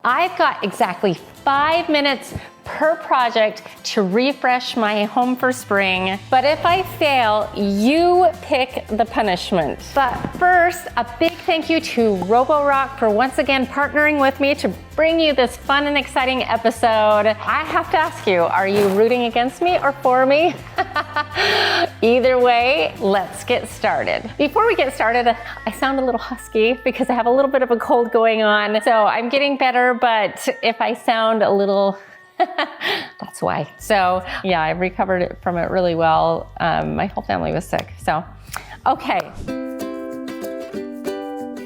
I've got exactly 5 minutes per project to refresh my home for spring. But if I fail, you pick the punishment. But first, a big thank you to Roborock for once again partnering with me to bring you this fun and exciting episode. I have to ask you, are you rooting against me or for me? Either way, let's get started. Before we get started, I sound a little husky because I have a little bit of a cold going on. So I'm getting better, but if I sound a little that's why. So yeah, I recovered from it really well. My whole family was sick. So, okay.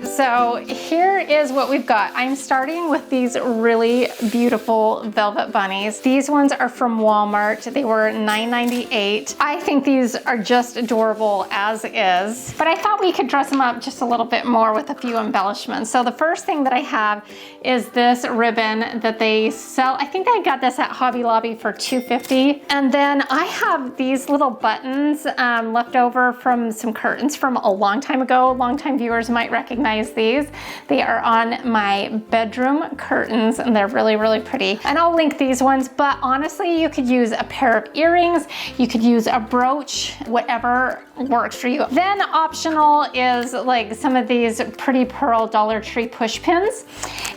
So here is what we've got. I'm starting with these really beautiful velvet bunnies. These ones are from Walmart. They were $9.98. I think these are just adorable as is, but I thought we could dress them up just a little bit more with a few embellishments. So the first thing that I have is this ribbon that they sell. I think I got this at Hobby Lobby for $2.50. And then I have these little buttons left over from some curtains from a long time ago. Longtime viewers might recognize these. They are on my bedroom curtains and they're really, really pretty. And I'll link these ones, but honestly, you could use a pair of earrings, you could use a brooch, whatever works for you. Then optional is like some of these pretty pearl Dollar Tree push pins.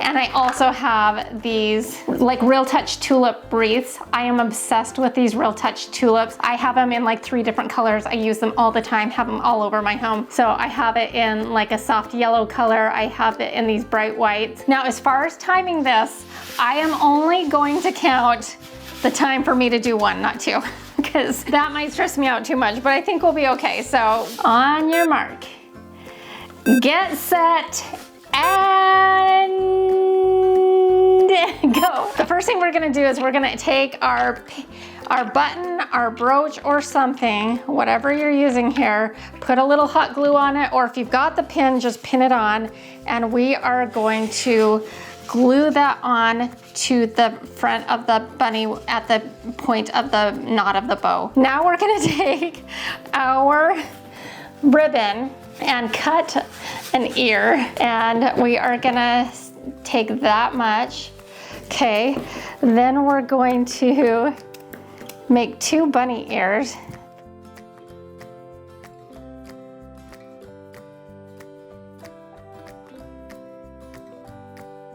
And I also have these like Real Touch tulip wreaths. I am obsessed with these Real Touch tulips. I have them in like 3 different colors. I use them all the time, have them all over my home. So I have it in like a soft yellow color. I have it in these bright whites. Now, as far as timing this, I am only going to count the time for me to do 1, not 2, because that might stress me out too much, but I think we'll be okay. So on your mark, get set, and go. The first thing we're gonna do is we're gonna take our button, our brooch or something, whatever you're using here, put a little hot glue on it, or if you've got the pin, just pin it on, and we are going to glue that on to the front of the bunny at the point of the knot of the bow. Now we're gonna take our ribbon and cut an ear, and we are gonna take that much. Okay, then we're going to make 2 bunny ears.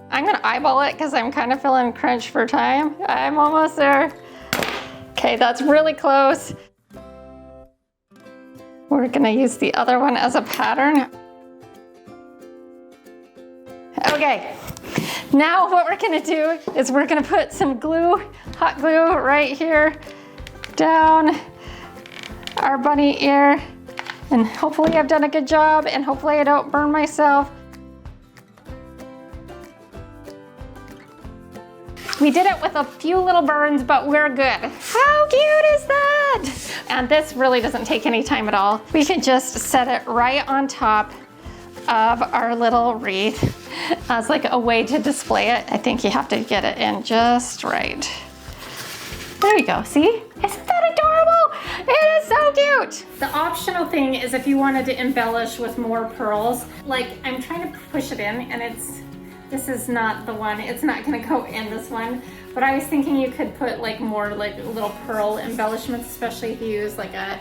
I'm gonna eyeball it because I'm kind of feeling crunched for time. I'm almost there. Okay, that's really close. We're gonna use the other one as a pattern. Okay, now what we're gonna do is we're gonna put some glue, hot glue right here down our bunny ear, and hopefully I've done a good job and hopefully I don't burn myself. We did it with a few little burns, but we're good. How cute is that? And this really doesn't take any time at all. We can just set it right on top of our little wreath as like a way to display it. I think you have to get it in just right. There you go, see? Isn't that adorable? It is so cute. The optional thing is if you wanted to embellish with more pearls, like I'm trying to push it in and this is not the one, it's not gonna go in this one, but I was thinking you could put like more like little pearl embellishments, especially if you use like a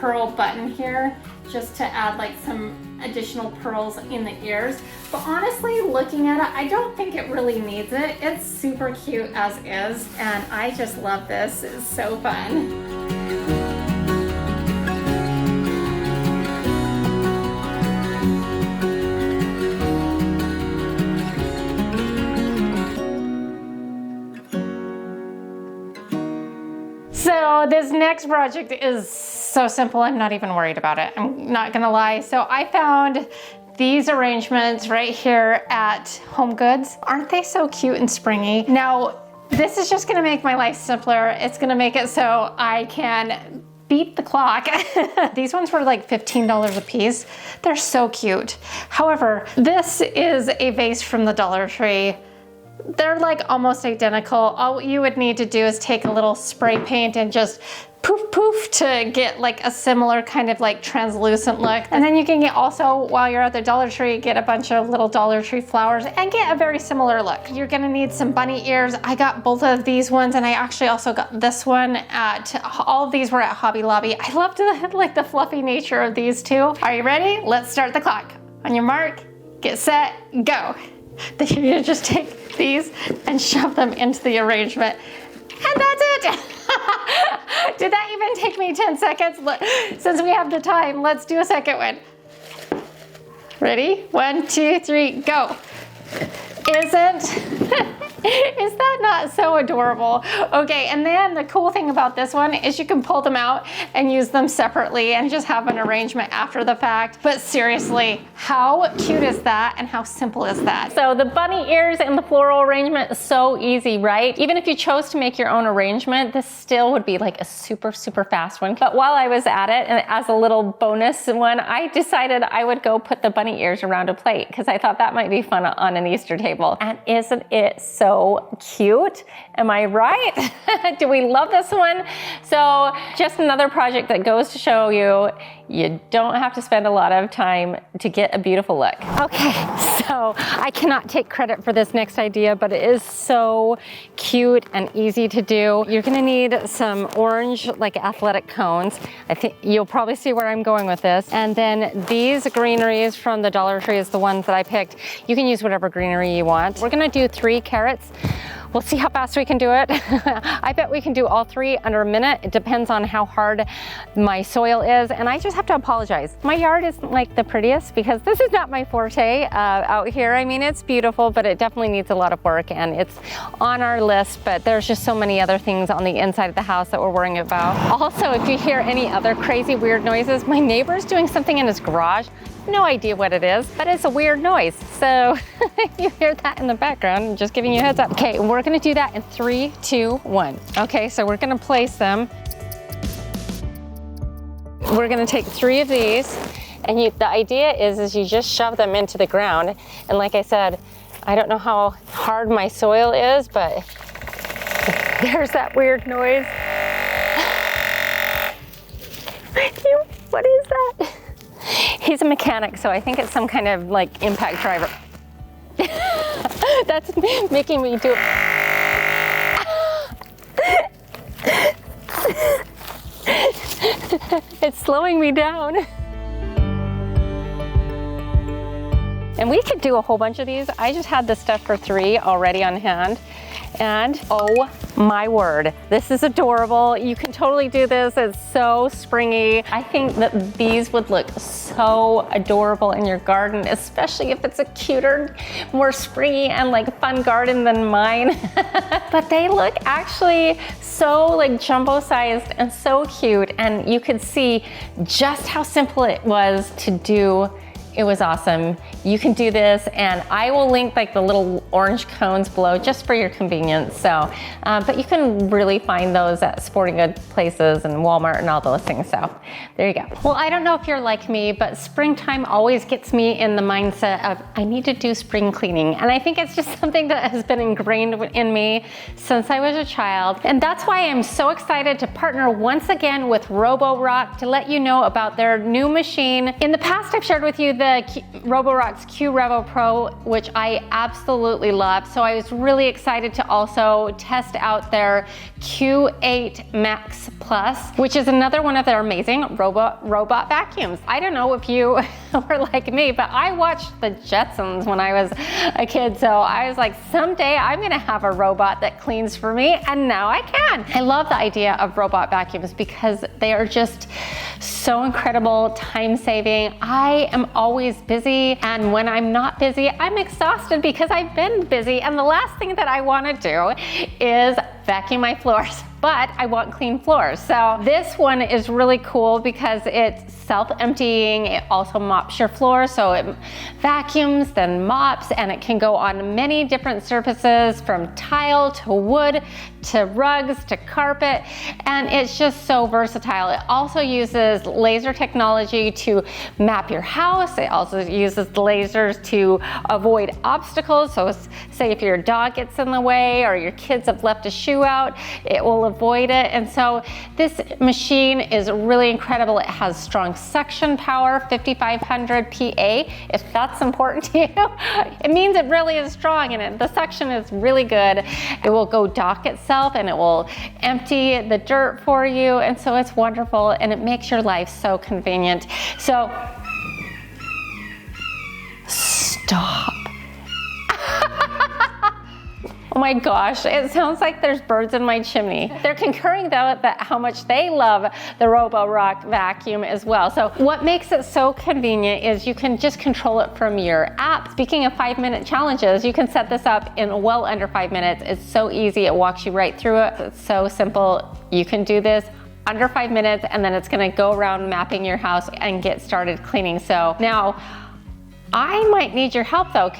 pearl button here, just to add like some additional pearls in the ears. But honestly, looking at it, I don't think it really needs it. It's super cute as is, and I just love this. It's so fun. So this next project is so simple, I'm not even worried about it. I'm not gonna lie. So I found these arrangements right here at Home Goods. Aren't they so cute and springy? Now, this is just gonna make my life simpler. It's gonna make it so I can beat the clock. These ones were like $15 a piece. They're so cute. However, this is a vase from the Dollar Tree They're like almost identical. All you would need to do is take a little spray paint and just poof poof to get like a similar kind of like translucent look. And then you can get also, while you're at the Dollar Tree, get a bunch of little Dollar Tree flowers and get a very similar look. You're gonna need some bunny ears. I got both of these ones, and I actually also got this one at, all of these were at Hobby Lobby. I loved like the fluffy nature of these two. Are you ready? Let's start the clock. On your mark, get set, go. Then you just take these and shove them into the arrangement. And that's it. Did that even take me 10 seconds? Since we have the time, let's do a second one. Ready? 1, 2, 3, go. Is that not so adorable? Okay, and then the cool thing about this one is you can pull them out and use them separately and just have an arrangement after the fact. But seriously, how cute is that and how simple is that? So the bunny ears and the floral arrangement is so easy, right? Even if you chose to make your own arrangement, this still would be like a super, super fast one. But while I was at it, and as a little bonus one, I decided I would go put the bunny ears around a plate because I thought that might be fun on an Easter table. And isn't it so cute? Am I right? Do we love this one? So just another project that goes to show you, you don't have to spend a lot of time to get a beautiful look. Okay, so I cannot take credit for this next idea, but it is so cute and easy to do. You're gonna need some orange, like athletic cones. I think you'll probably see where I'm going with this. And then these greeneries from the Dollar Tree is the ones that I picked. You can use whatever greenery you want. We're gonna do 3 carrots. We'll see how fast we can do it. I bet we can do all 3 under a minute. It depends on how hard my soil is. And I just have to apologize. My yard isn't like the prettiest because this is not my forte out here. I mean, it's beautiful, but it definitely needs a lot of work, and it's on our list, but there's just so many other things on the inside of the house that we're worrying about. Also, if you hear any other crazy weird noises, my neighbor's doing something in his garage. No idea what it is, but it's a weird noise. So you hear that in the background, just giving you a heads up. Okay, we're gonna do that in 3, 2, 1. Okay, so we're gonna place them. We're gonna take 3 of these, and the idea is you just shove them into the ground. And like I said, I don't know how hard my soil is, but there's that weird noise. What is that? He's a mechanic, so I think it's some kind of like impact driver. That's making me do it. It's slowing me down. And we could do a whole bunch of these. I just had the stuff for 3 already on hand. And oh my word, this is adorable. You can totally do this. It's so springy. I think that these would look so adorable in your garden, especially if it's a cuter, more springy and like fun garden than mine. But they look actually so like jumbo sized and so cute. And you could see just how simple it was to do. It was awesome. You can do this, and I will link like the little orange cones below just for your convenience. So, but you can really find those at sporting goods places and Walmart and all those things. So there you go. Well, I don't know if you're like me, but springtime always gets me in the mindset of I need to do spring cleaning. And I think it's just something that has been ingrained in me since I was a child. And that's why I'm so excited to partner once again with Roborock to let you know about their new machine. In the past, I've shared with you the Roborock's Q Revo Pro, which I absolutely love. So I was really excited to also test out their Q8 Max Plus, which is another one of their amazing robot vacuums. I don't know if you were like me, but I watched the Jetsons when I was a kid. So I was like, someday I'm gonna have a robot that cleans for me, and now I can. I love the idea of robot vacuums because they are just so incredible, time-saving. I am always busy, and when I'm not busy, I'm exhausted because I've been busy, and the last thing that I want to do is vacuum my floors. but I want clean floors. So this one is really cool because it's self-emptying. It also mops your floor, so it vacuums, then mops, and it can go on many different surfaces, from tile to wood to rugs to carpet, and it's just so versatile. It also uses laser technology to map your house. It also uses the lasers to avoid obstacles. So say if your dog gets in the way or your kids have left a shoe out, it will avoid it. And so this machine is really incredible. It has strong suction power, 5500 PA. If that's important to you, it means it really is strong, and the suction is really good. It will go dock itself and it will empty the dirt for you, and so it's wonderful, and it makes your life so convenient. So stop. Oh my gosh, it sounds like there's birds in my chimney. They're concurring though that how much they love the Roborock vacuum as well. So what makes it so convenient is you can just control it from your app. Speaking of 5-minute challenges, you can set this up in well under 5 minutes. It's so easy, it walks you right through it. It's so simple. You can do this under 5 minutes, and then it's gonna go around mapping your house and get started cleaning. So now, I might need your help though.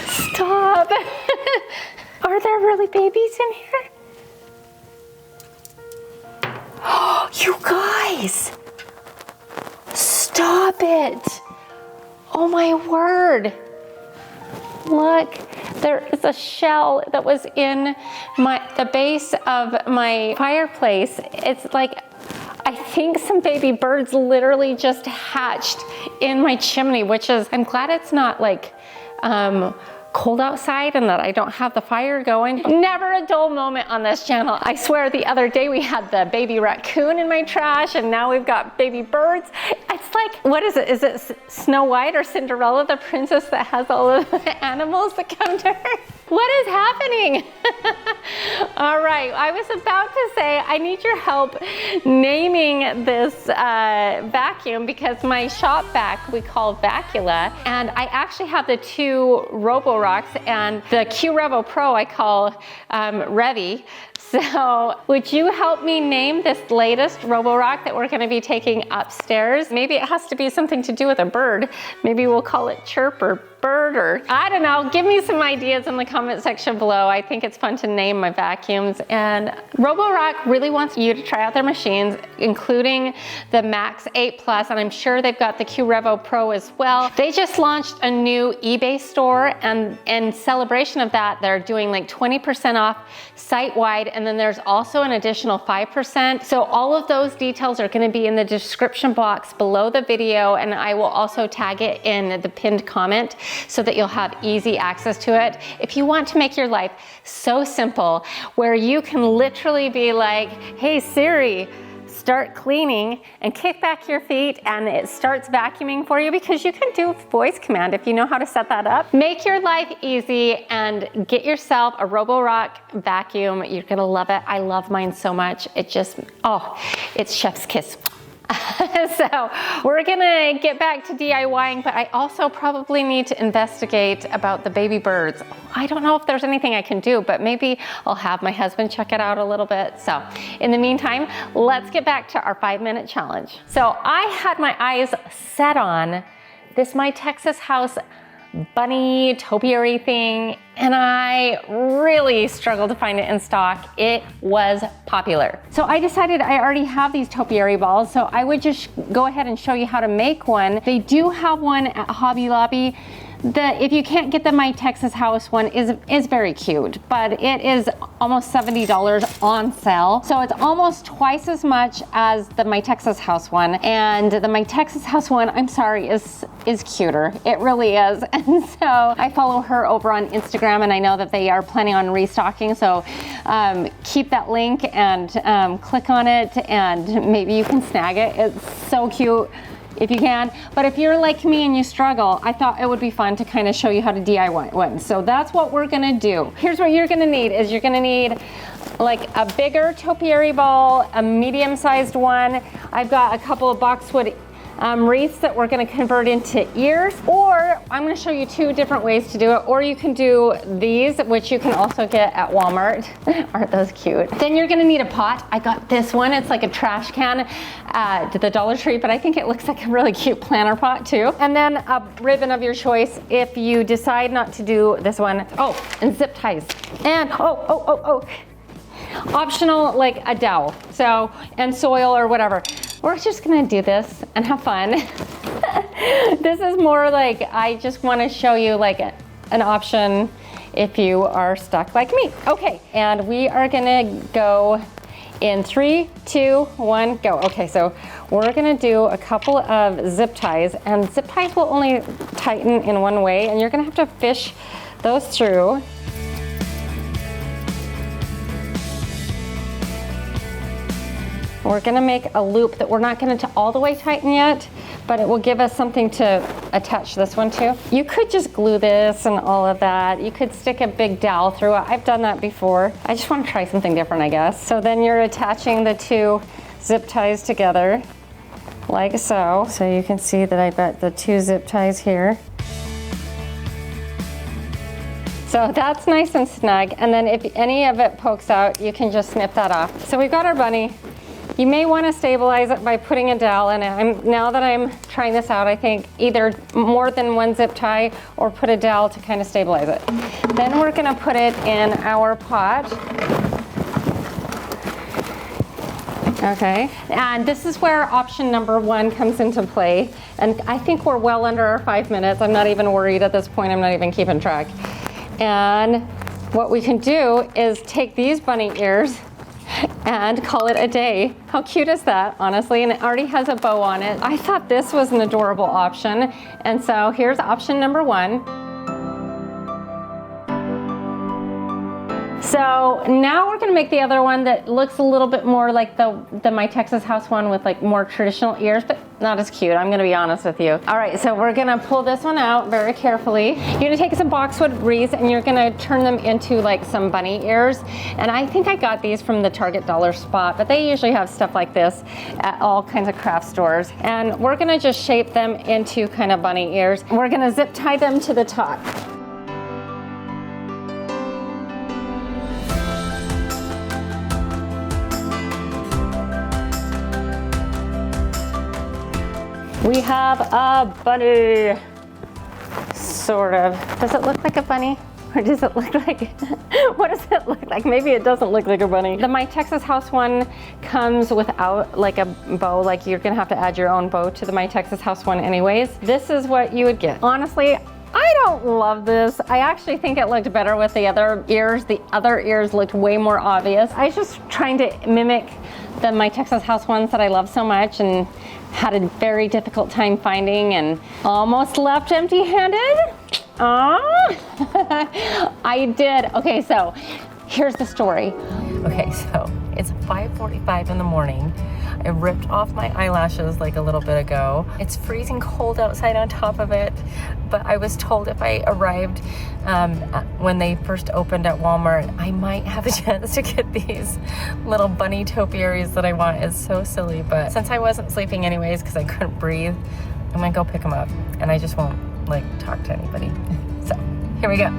Stop. Are there really babies in here? Oh, you guys. Stop it. Oh my word. Look, there is a shell that was in the base of my fireplace. It's like, I think some baby birds literally just hatched in my chimney, which is, I'm glad it's not like cold outside and that I don't have the fire going. Never a dull moment on this channel. I swear the other day we had the baby raccoon in my trash, and now we've got baby birds. It's like, what is it? Is it Snow White or Cinderella, the princess that has all of the animals that come to her? What is happening? All right, I was about to say I need your help naming this vacuum, because my shop vac we call Vacula, and I actually have the two Roborocks, and the Q Revo Pro I call Revy. So would you help me name this latest Roborock that we're gonna be taking upstairs? Maybe it has to be something to do with a bird. Maybe we'll call it Chirp or Bird, or I don't know. Give me some ideas in the comment section below. I think it's fun to name my vacuums. And Roborock really wants you to try out their machines, including the Max 8 Plus, and I'm sure they've got the Q Revo Pro as well. They just launched a new eBay store, and in celebration of that, they're doing like 20% off site-wide, and then there's also an additional 5%. So all of those details are gonna be in the description box below the video, and I will also tag it in the pinned comment so that you'll have easy access to it. If you want to make your life so simple, where you can literally be like, hey Siri, start cleaning, and kick back your feet and it starts vacuuming for you, because you can do voice command if you know how to set that up. Make your life easy and get yourself a Roborock vacuum. You're gonna love it. I love mine so much. It just, oh, it's chef's kiss. So we're gonna get back to DIYing, but I also probably need to investigate about the baby birds. I don't know if there's anything I can do, but maybe I'll have my husband check it out a little bit. So in the meantime, let's get back to our 5-minute challenge. So I had my eyes set on this My Texas House bunny topiary thing, and I really struggled to find it in stock. It was popular. So I decided I already have these topiary balls, so I would just go ahead and show you how to make one. They do have one at Hobby Lobby. If you can't get the My Texas House one, is very cute, but it is almost $70 on sale. So it's almost twice as much as the My Texas House one. And the My Texas House one, I'm sorry, is cuter. It really is. And so I follow her over on Instagram, and I know that they are planning on restocking. So keep that link and click on it, and maybe you can snag it. It's so cute if you can. But if you're like me and you struggle, I thought it would be fun to kind of show you how to DIY one. So that's what we're gonna do. Here's what you're gonna need is you're gonna need like a bigger topiary ball, a medium-sized one. I've got a couple of boxwood wreaths that we're gonna convert into ears, or I'm gonna show you 2 different ways to do it, or you can do these, which you can also get at Walmart. Aren't those cute? Then you're gonna need a pot. I got this one. It's like a trash can at the Dollar Tree, but I think it looks like a really cute planter pot too. And then a ribbon of your choice if you decide not to do this one. Oh, and zip ties. And optional, like a dowel, so, and soil or whatever. We're just gonna do this and have fun. This is more like, I just wanna show you like an option if you are stuck like me. Okay, and we are gonna go in 3, 2, 1, go. Okay, so we're gonna do a couple of zip ties, and zip ties will only tighten in one way, and you're gonna have to fish those through. We're gonna make a loop that we're not gonna all the way tighten yet, but it will give us something to attach this one to. You could just glue this and all of that. You could stick a big dowel through it. I've done that before. I just wanna try something different, I guess. So then you're attaching the 2 zip ties together, like so. So you can see that I've got the 2 zip ties here. So that's nice and snug. And then if any of it pokes out, you can just snip that off. So we've got our bunny. You may want to stabilize it by putting a dowel in it. Now that I'm trying this out, I think either more than 1 zip tie or put a dowel to kind of stabilize it. Then we're going to put it in our pot. Okay, and this is where option number 1 comes into play. And I think we're well under our 5 minutes. I'm not even worried at this point. I'm not even keeping track. And what we can do is take these bunny ears and call it a day. How cute is that, honestly? And it already has a bow on it. I thought this was an adorable option. And so here's option number 1. So now we're gonna make the other one that looks a little bit more like the My Texas House one with like more traditional ears, but not as cute, I'm gonna be honest with you. All right, so we're gonna pull this one out very carefully. You're gonna take some boxwood wreaths and you're gonna turn them into like some bunny ears. And I think I got these from the Target dollar spot, but they usually have stuff like this at all kinds of craft stores. And we're gonna just shape them into kind of bunny ears. We're gonna zip tie them to the top. We have a bunny, sort of. Does it look like a bunny? Or does it look like, what does it look like? Maybe it doesn't look like a bunny. The My Texas House one comes without like a bow, like you're gonna have to add your own bow to the My Texas House one anyways. This is what you would get. Honestly, I don't love this. I actually think it looked better with the other ears. The other ears looked way more obvious. I was just trying to mimic the My Texas House ones that I love so much and had a very difficult time finding and almost left empty-handed. I did. Okay, so here's the story. Okay, so it's 5:45 in the morning. I ripped off my eyelashes like a little bit ago. It's freezing cold outside on top of it, but I was told if I arrived when they first opened at Walmart, I might have a chance to get these little bunny topiaries that I want. It's so silly, but since I wasn't sleeping anyways because I couldn't breathe, I'm gonna go pick them up and I just won't like talk to anybody. So here we go.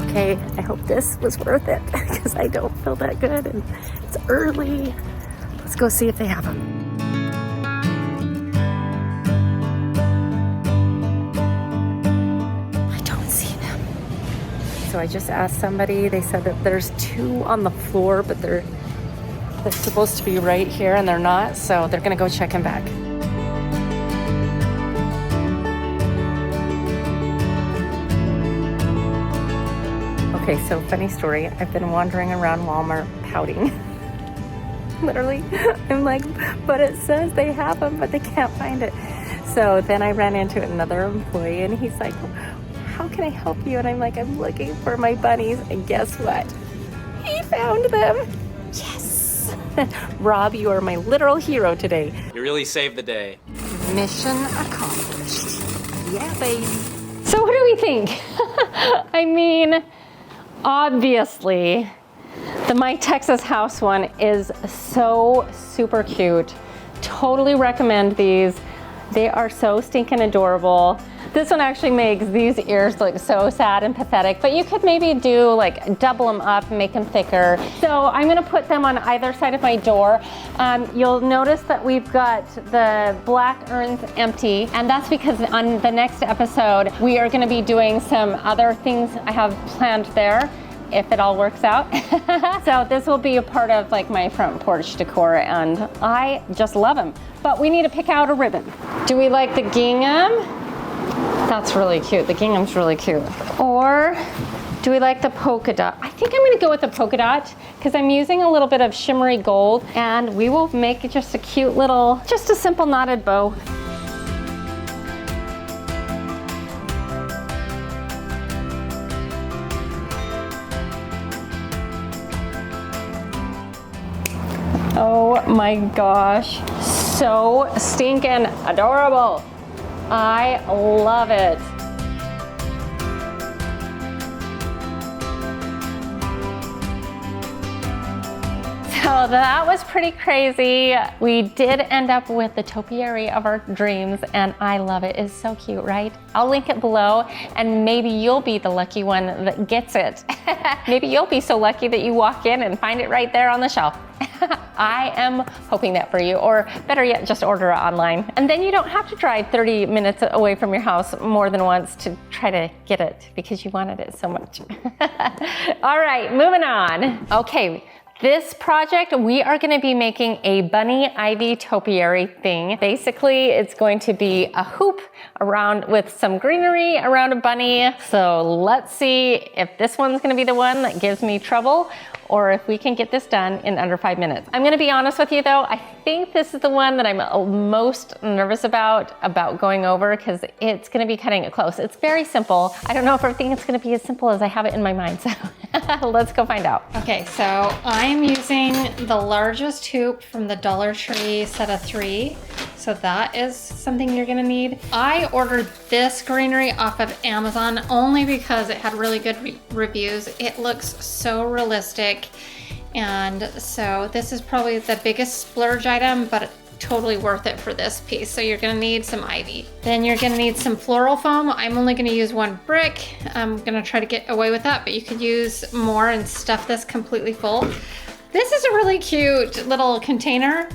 Okay, I hope this was worth it because I don't feel that good and it's early. Let's go see if they have them. I don't see them. So I just asked somebody, they said that there's 2 on the floor, but they're supposed to be right here and they're not, so they're gonna go check them back. Okay, so funny story. I've been wandering around Walmart pouting. Literally, I'm like, but it says they have them, but they can't find it. So then I ran into another employee and he's like, how can I help you? And I'm like, I'm looking for my bunnies. And guess what? He found them. Yes. Rob, you are my literal hero today. You really saved the day. Mission accomplished. Yeah, baby. So So what do we think? I mean, obviously, the My Texas House one is so super cute. Totally recommend these. They are so stinking adorable. This one actually makes these ears look so sad and pathetic, but you could maybe do like double them up and make them thicker. So I'm gonna put them on either side of my door. You'll notice that we've got the black urns empty, and that's because on the next episode, we are gonna be doing some other things I have planned there, if it all works out. So this will be a part of like my front porch decor, and I just love them. But we need to pick out a ribbon. Do we like the gingham? That's really cute. The gingham's really cute. Or do we like the polka dot? I think I'm gonna go with the polka dot because I'm using a little bit of shimmery gold, and we will make it just a cute little, just a simple knotted bow. Oh my gosh, so stinking adorable. I love it. So that was pretty crazy. We did end up with the topiary of our dreams, and I love it. It's so cute, right? I'll link it below, and maybe you'll be the lucky one that gets it. Maybe you'll be so lucky that you walk in and find it right there on the shelf. I am hoping that for you, or better yet, just order it online. And then you don't have to drive 30 minutes away from your house more than once to try to get it because you wanted it so much. All right, moving on. Okay. This project, we are gonna be making a bunny ivy topiary thing. Basically, it's going to be a hoop around with some greenery around a bunny. So let's see if this one's gonna be the one that gives me trouble, or if we can get this done in under 5 minutes. I'm gonna be honest with you though, I think this is the one that I'm most nervous about going over, because it's gonna be cutting it close. It's very simple. I don't know if I think it's gonna be as simple as I have it in my mind, so let's go find out. Okay, so I'm using the largest hoop from the Dollar Tree set of 3. So that is something you're gonna need. I ordered this greenery off of Amazon only because it had really good reviews. It looks so realistic. And so this is probably the biggest splurge item, but totally worth it for this piece. So you're gonna need some ivy. Then you're gonna need some floral foam. I'm only gonna use 1 brick. I'm gonna try to get away with that, but you could use more and stuff this completely full. This is a really cute little container.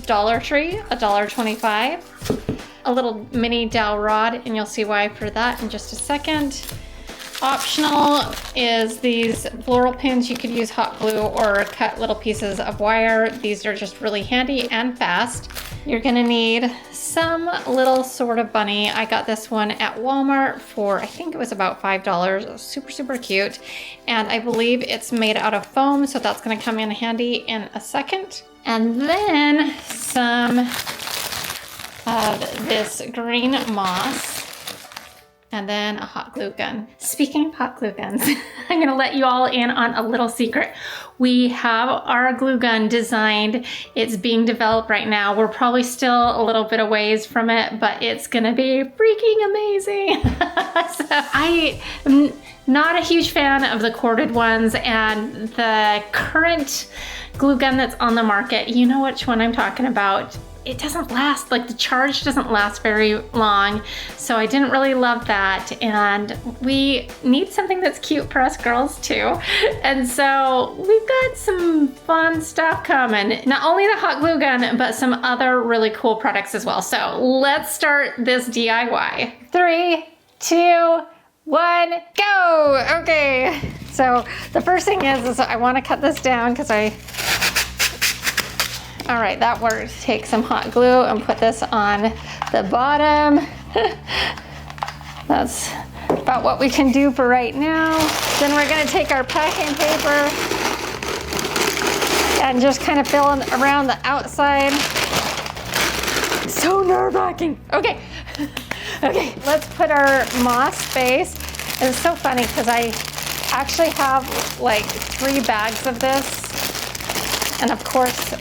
Dollar Tree, $1.25. A little mini dowel rod, and you'll see why for that in just a second. Optional is these floral pins. You could use hot glue or cut little pieces of wire. These are just really handy and fast. You're gonna need some little sort of bunny. I got this one at Walmart for, I think it was about $5. Super, super cute. And I believe it's made out of foam, so that's gonna come in handy in a second. And then some of this green moss. And then a hot glue gun. Speaking of hot glue guns, I'm gonna let you all in on a little secret. We have our glue gun designed. It's being developed right now. We're probably still a little bit of ways from it, but it's gonna be freaking amazing. So I am not a huge fan of the corded ones, and the current glue gun that's on the market, you know which one I'm talking about. It doesn't last, like the charge doesn't last very long. So I didn't really love that. And we need something that's cute for us girls too. And so we've got some fun stuff coming. Not only the hot glue gun, but some other really cool products as well. So let's start this DIY. 3, 2, 1, go! Okay, so the first thing is I wanna cut this down because all right, that works. Take some hot glue and put this on the bottom. That's about what we can do for right now. Then we're gonna take our packing paper and just kind of fill in around the outside. So nerve-wracking. Okay, okay, let's put our moss base. And it's so funny because I actually have like 3 bags of this. And of course,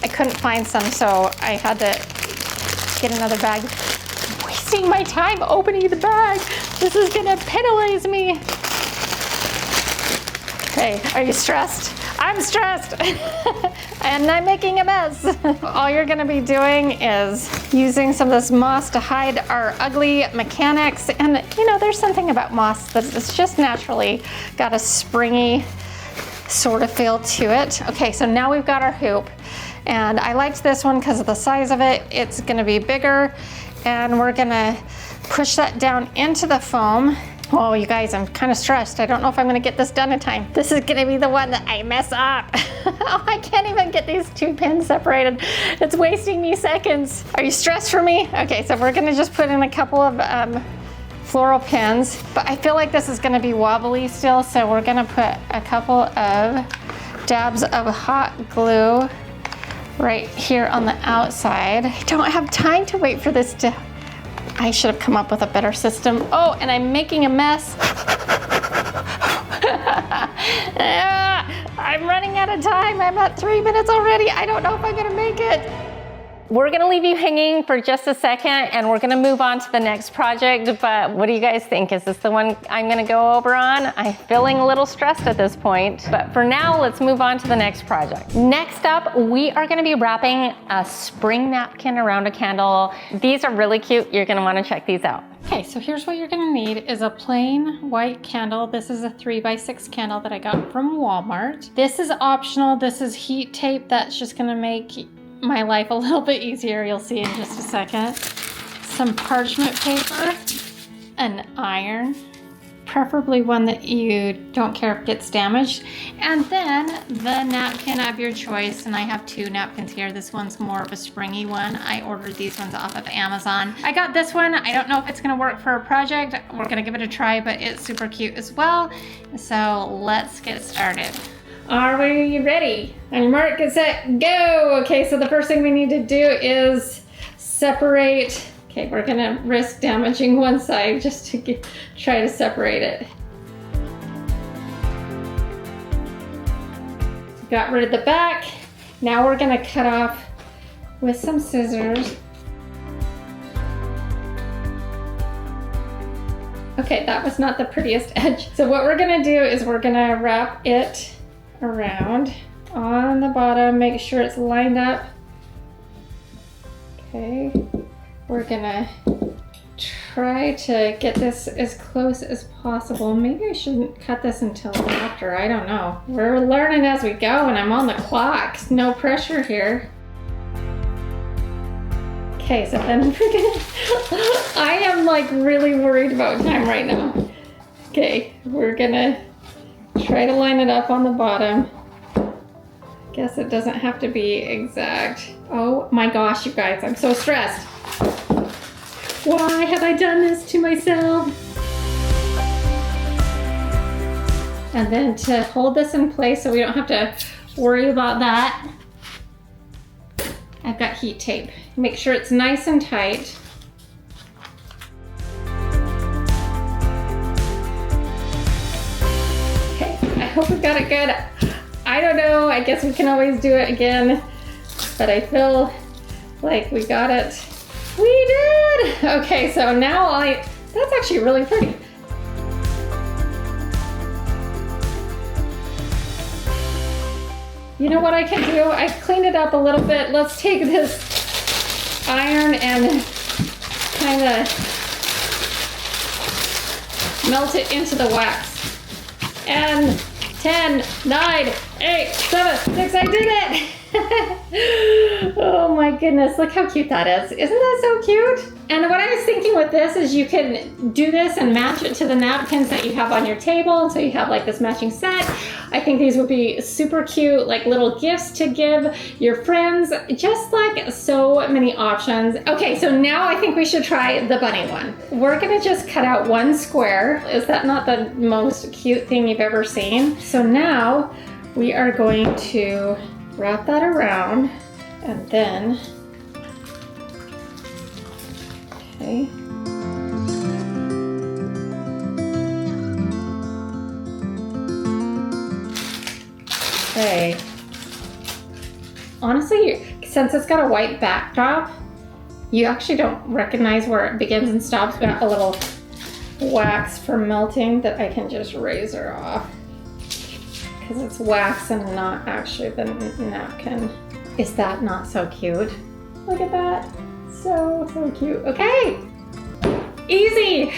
I couldn't find some, so I had to get another bag. I'm wasting my time opening the bag. This is gonna penalize me. Okay, are you stressed? I'm stressed. And I'm making a mess. All you're gonna be doing is using some of this moss to hide our ugly mechanics. And you know, there's something about moss that it's just naturally got a springy sort of feel to it. Okay, so now we've got our hoop. And I liked this one because of the size of it. It's gonna be bigger. And we're gonna push that down into the foam. Oh, you guys, I'm kind of stressed. I don't know if I'm gonna get this done in time. This is gonna be the one that I mess up. Oh, I can't even get these two pins separated. It's wasting me seconds. Are you stressed for me? Okay, so we're gonna just put in a couple of floral pins, but I feel like this is gonna be wobbly still, so we're gonna put a couple of dabs of hot glue right here on the outside. I don't have time to wait for this to, I should have come up with a better system. Oh, and I'm making a mess. I'm running out of time. I'm at 3 minutes already. I don't know if I'm gonna make it. We're gonna leave you hanging for just a second and we're gonna move on to the next project, but what do you guys think? Is this the one I'm gonna go over on? I'm feeling a little stressed at this point, but for now, let's move on to the next project. Next up, we are gonna be wrapping a spring napkin around a candle. These are really cute. You're gonna wanna check these out. Okay, so here's what you're gonna need is a plain white candle. This is a 3x6 candle that I got from Walmart. This is optional. This is heat tape that's just gonna make my life a little bit easier. You'll see in just a second. Some parchment paper, an iron, preferably one that you don't care if it gets damaged, and then the napkin of your choice. And I have two napkins here. This one's more of a springy one. I ordered these ones off of Amazon. I got this one. I don't know if it's gonna work for a project. We're gonna give it a try, but it's super cute as well. So let's get started. Are we ready? On your mark, get set, go! Okay, so the first thing we need to do is separate. Okay, we're gonna risk damaging one side just to try to separate it. Got rid of the back. Now we're gonna cut off with some scissors. Okay, that was not the prettiest edge. So what we're gonna do is we're gonna wrap it around on the bottom, make sure it's lined up. Okay, we're gonna try to get this as close as possible. Maybe I shouldn't cut this until after, I don't know. We're learning as we go and I'm on the clock, no pressure here. Okay, so then we're gonna, I am like really worried about time right now. Okay, we're gonna try to line it up on the bottom. Guess it doesn't have to be exact. Oh my gosh, you guys, I'm so stressed. Why have I done this to myself? And then to hold this in place so we don't have to worry about that, I've got heat tape. Make sure it's nice and tight. I hope we got it good. I don't know, I guess we can always do it again, but I feel like we got it. We did! Okay, so now that's actually really pretty. You know what I can do? I cleaned it up a little bit. Let's take this iron and kind of melt it into the wax. And 10, 9, 8, 7, 6, I did it! Oh my goodness, look how cute that is. Isn't that so cute? And what I was thinking with this is you can do this and match it to the napkins that you have on your table. And so you have like this matching set. I think these would be super cute, like little gifts to give your friends. Just like so many options. Okay, so now I think we should try the bunny one. We're gonna just cut out one square. Is that not the most cute thing you've ever seen? So now we are going to wrap that around and then, okay. Okay. Honestly, since it's got a white backdrop, You actually don't recognize where it begins and stops. We got a little wax for melting that I can just razor off because it's wax and not actually the napkin. Is that not so cute? Look at that. So cute. Okay, easy.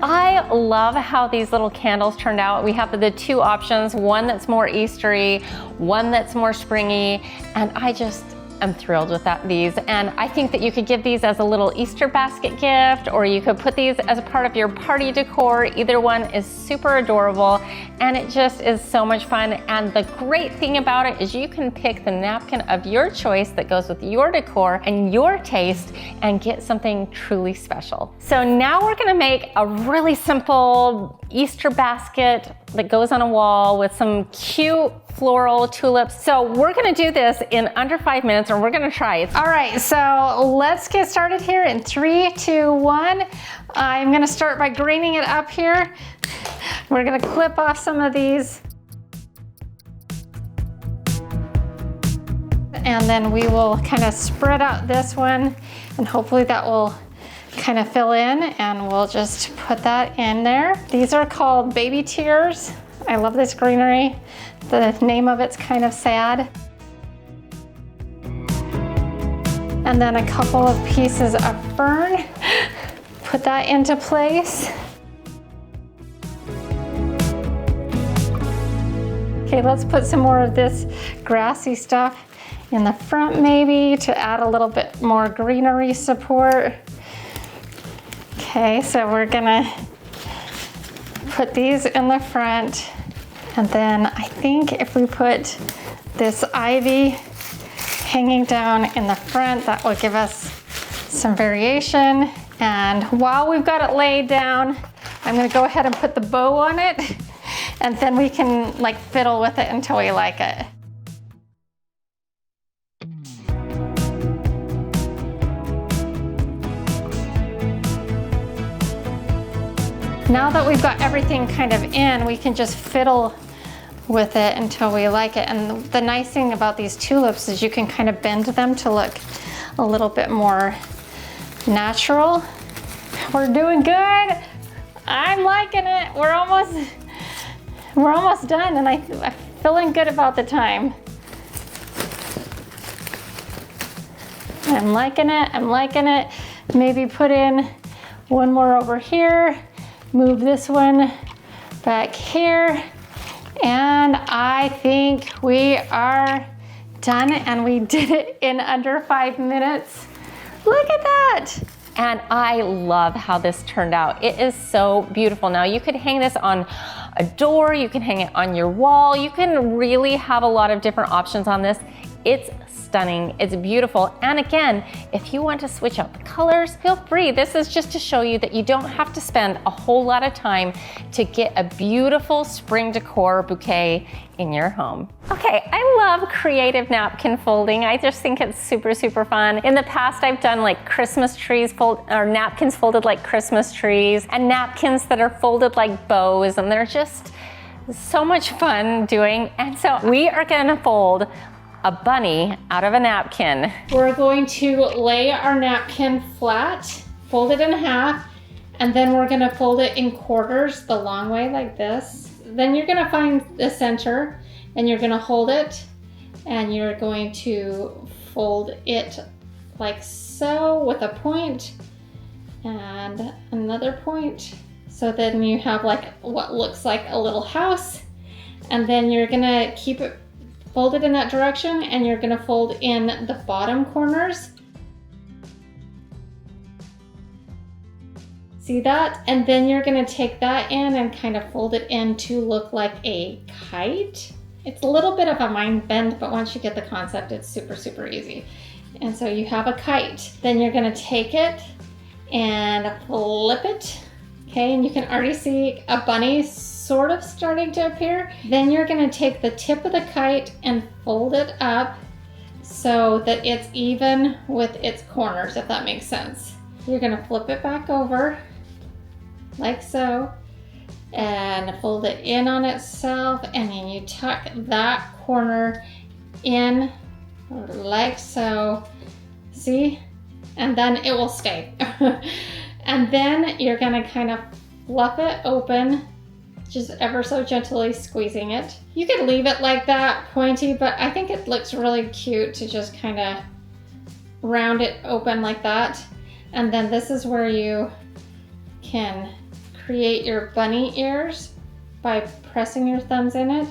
I love how these little candles turned out. We have the two options, one that's more Eastery, one that's more springy, and I'm thrilled with these. And I think that you could give these as a little Easter basket gift, or you could put these as a part of your party decor. Either one is super adorable, and it just is so much fun. And the great thing about it is you can pick the napkin of your choice that goes with your decor and your taste and get something truly special. So now we're gonna make a really simple Easter basket that goes on a wall with some cute floral tulips. So we're gonna do this in under 5 minutes, and we're gonna try it. All right, so let's get started here in 3, 2, 1. I'm gonna start by greening it up here. We're gonna clip off some of these. And then we will kind of spread out this one, and hopefully that will kind of fill in, and we'll just put that in there. These are called baby tears. I love this greenery. The name of it's kind of sad. And then a couple of pieces of fern. Put that into place. Okay, let's put some more of this grassy stuff in the front maybe to add a little bit more greenery support. Okay, so we're gonna put these in the front, and then I think if we put this ivy hanging down in the front, that will give us some variation. And while we've got it laid down, I'm gonna go ahead and put the bow on it, and then we can like fiddle with it until we like it. Now that we've got everything kind of in, we can just fiddle with it until we like it. And the nice thing about these tulips is you can kind of bend them to look a little bit more natural. We're doing good. I'm liking it. We're almost done, and I'm feeling good about the time. I'm liking it. I'm liking it. Maybe put in one more over here. Move this one back here, and I think we are done, and we did it in under 5 minutes. Look at that. And I love how this turned out. It is so beautiful. Now you could hang this on a door, you can hang it on your wall, you can really have a lot of different options on this. It's stunning, it's beautiful. And again, if you want to switch out the colors, feel free. This is just to show you that you don't have to spend a whole lot of time to get a beautiful spring decor bouquet in your home. Okay, I love creative napkin folding. I just think it's super, super fun. In the past, I've done like Christmas trees or napkins folded like Christmas trees, and napkins that are folded like bows, and they're just so much fun doing. And so we are gonna fold a bunny out of a napkin. We're going to lay our napkin flat, fold it in half, and then we're gonna fold it in quarters the long way like this. Then you're gonna find the center, and you're gonna hold it, and you're going to fold it like so with a point and another point. So then you have like what looks like a little house, and then you're gonna keep it folded in that direction, and you're gonna fold in the bottom corners. See that? And then you're gonna take that in and kind of fold it in to look like a kite. It's a little bit of a mind bend, but once you get the concept, it's super, super easy. And so you have a kite. Then you're gonna take it and flip it. Okay, and you can already see a bunny sort of starting to appear. Then you're gonna take the tip of the kite and fold it up so that it's even with its corners, if that makes sense. You're gonna flip it back over like so and fold it in on itself, and then you tuck that corner in like so. See? and then it will stay. And then you're gonna kind of fluff it open, just ever so gently squeezing it. You could leave it like that, pointy, but I think it looks really cute to just kind of round it open like that. And then this is where you can create your bunny ears by pressing your thumbs in it.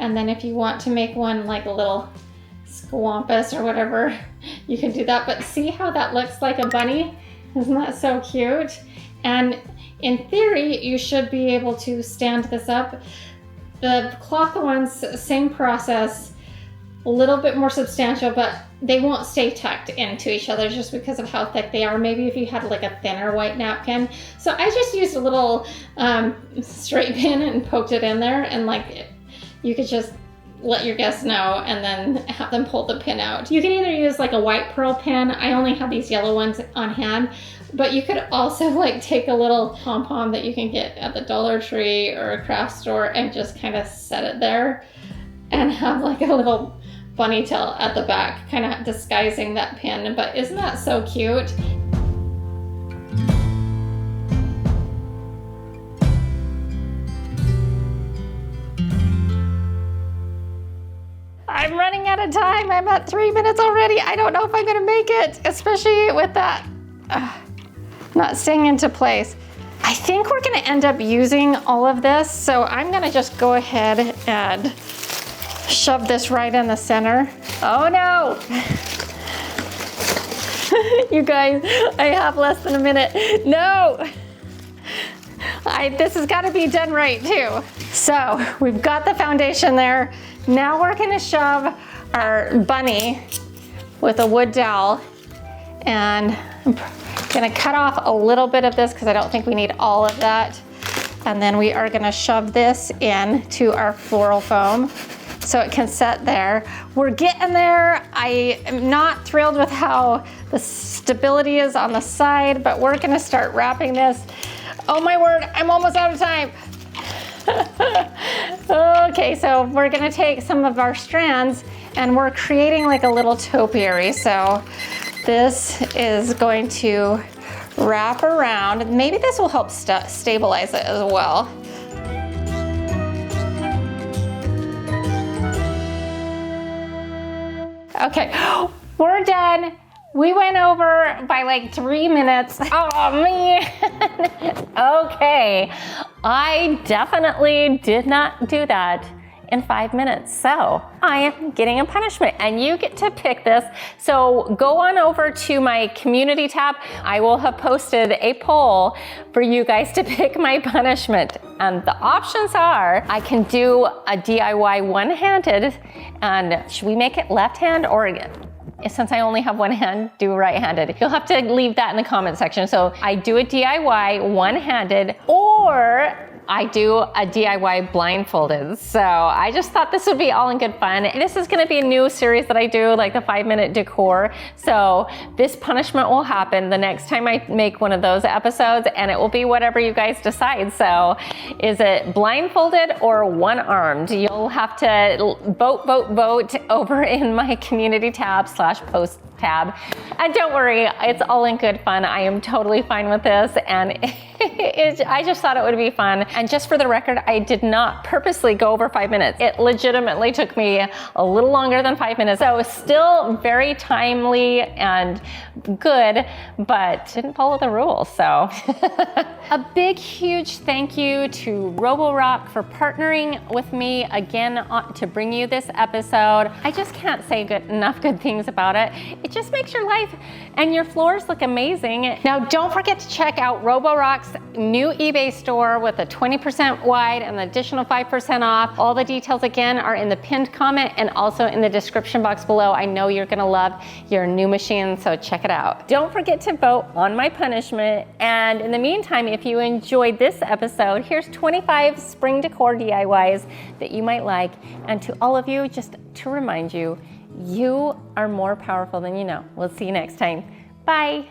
And then if you want to make one like a little squampus or whatever, you can do that. But see how that looks like a bunny? Isn't that so cute? And in theory, you should be able to stand this up. The cloth ones, same process, a little bit more substantial, but they won't stay tucked into each other just because of how thick they are. Maybe if you had like a thinner white napkin. So I just used a little straight pin and poked it in there, and like you could just let your guests know and then have them pull the pin out. You can either use like a white pearl pin. I only have these yellow ones on hand, but you could also like take a little pom-pom that you can get at the Dollar Tree or a craft store and just kind of set it there and have like a little bunny tail at the back, kind of disguising that pin. But isn't that so cute? I'm running out of time. I'm at 3 minutes already. I don't know if I'm gonna make it, especially with that not staying into place. I think we're gonna end up using all of this, so I'm gonna just go ahead and shove this right in the center. Oh no! You guys, I have less than a minute. No! This has gotta be done right too. So we've got the foundation there. Now we're gonna shove our bunny with a wood dowel, and I'm gonna cut off a little bit of this because I don't think we need all of that. And then we are gonna shove this into our floral foam so it can set there. We're getting there. I am not thrilled with how the stability is on the side, but we're gonna start wrapping this. Oh my word, I'm almost out of time. Okay, so we're gonna take some of our strands and we're creating like a little topiary. So this is going to wrap around. Maybe this will help stabilize it as well. Okay, we're done. We went over by like 3 minutes. Oh man. Okay, I definitely did not do that in 5 minutes. So I am getting a punishment and you get to pick this. So go on over to my community tab. I will have posted a poll for you guys to pick my punishment. And the options are, I can do a DIY one-handed, and should we make it left hand, or since I only have one hand, do right-handed? You'll have to leave that in the comment section. So I do a DIY one-handed, or I do a DIY blindfolded. So I just thought this would be all in good fun. This is gonna be a new series that I do, like the 5-minute decor. So this punishment will happen the next time I make one of those episodes, and it will be whatever you guys decide. So is it blindfolded or one-armed? You'll have to vote over in my community tab / post tab. And don't worry, it's all in good fun. I am totally fine with this, and I just thought it would be fun. And just for the record, I did not purposely go over 5 minutes. It legitimately took me a little longer than 5 minutes. So still very timely and good, but didn't follow the rules, so. A big, huge thank you to Roborock for partnering with me again to bring you this episode. I just can't say enough good things about it. It just makes your life and your floors look amazing. Now, don't forget to check out Roborock's new eBay store with a 20% wide and an additional 5% off. All the details again are in the pinned comment and also in the description box below. I know you're gonna love your new machine, so check it out. Don't forget to vote on my punishment. And in the meantime, if you enjoyed this episode, here's 25 spring decor DIYs that you might like. And to all of you, just to remind you, you are more powerful than you know. We'll see you next time. Bye.